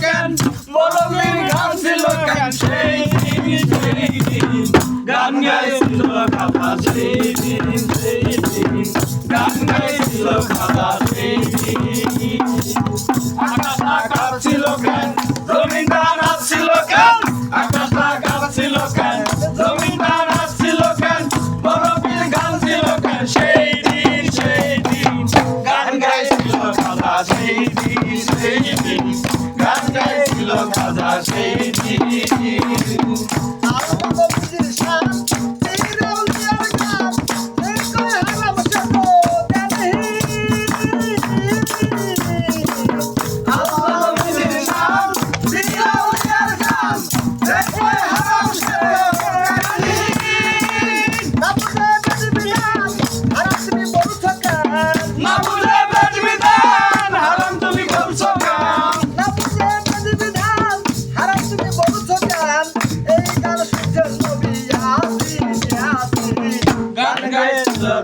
কেন মরমের ঘাম ছিল কেন সেই দিন গান গাইছিল খাজা সেই দিন গান গাইছিল খাজা সেই দিন আকাশটা কাঁপছিল কেন জমিনটা নাচছিল কেন আকাশটা কাঁপছিল কেন জমিনটা নাচছিল কেন মরমের ঘাম ছিল কেন সেই দিন গান গাইছিল খাজা সেই দিন গান গাইছিল খাজা সেই দিন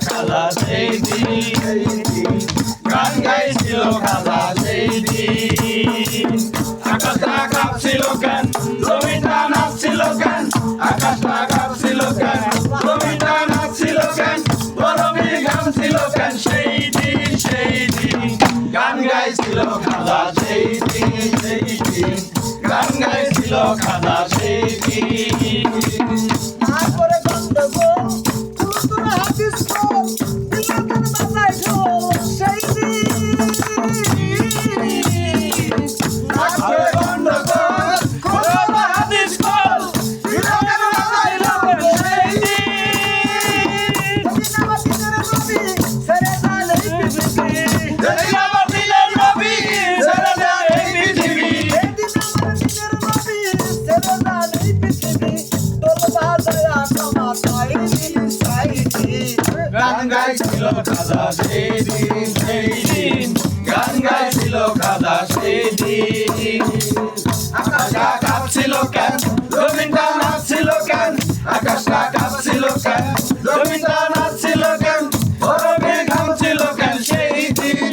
খাজা সেই দিন গান গাইছিল খাজা সেই দিন আকাশটা কাঁপছিল কেন জমিনটা নাচছিল কেন আকাশটা কাঁপছিল কেন জমিনটা নাচছিল কেন গরমের ঘাম ছিল কেন সেই দিন গান গাইছিল খাজা সেই দিন গান গাইছিল খাজা সেই দিন গান গাইছিল খাজা সেই দিন গান গাইছিল খাজা সেই দিন আকাশটা কাঁপছিল কেন জমিনটা নাচছিল কেন আকাশটা কাঁপছিল কেন জমিনটা নাচছিল কেন গরমের ঘাম ছিল কেন সেই দিন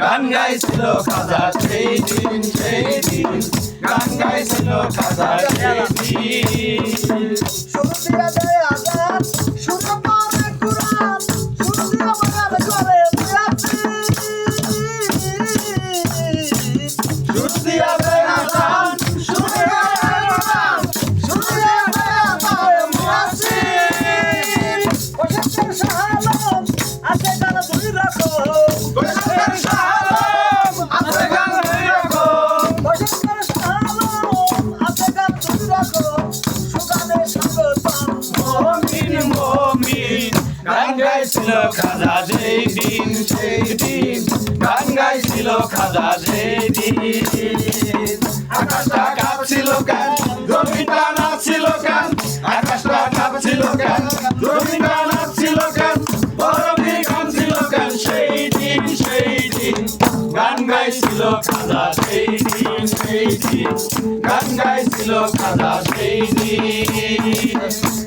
গান গাইছিল খাজা সেই দিন গান গাইছিল খাজা সেই দিন গান গাইছিল খাজা সেই দিন গান গাইছিল খাজা সেই দিন আকাশটা কাঁপছিল কেন জমিনটা নাচছিল কেন আকাশটা কাঁপছিল কেন জমিনটা নাচছিল কেন গরমের ঘাম ছিল কেন সেই দিন গান গাইছিল খাজা সেই দিন গান গাইছিল খাজা সেই দিন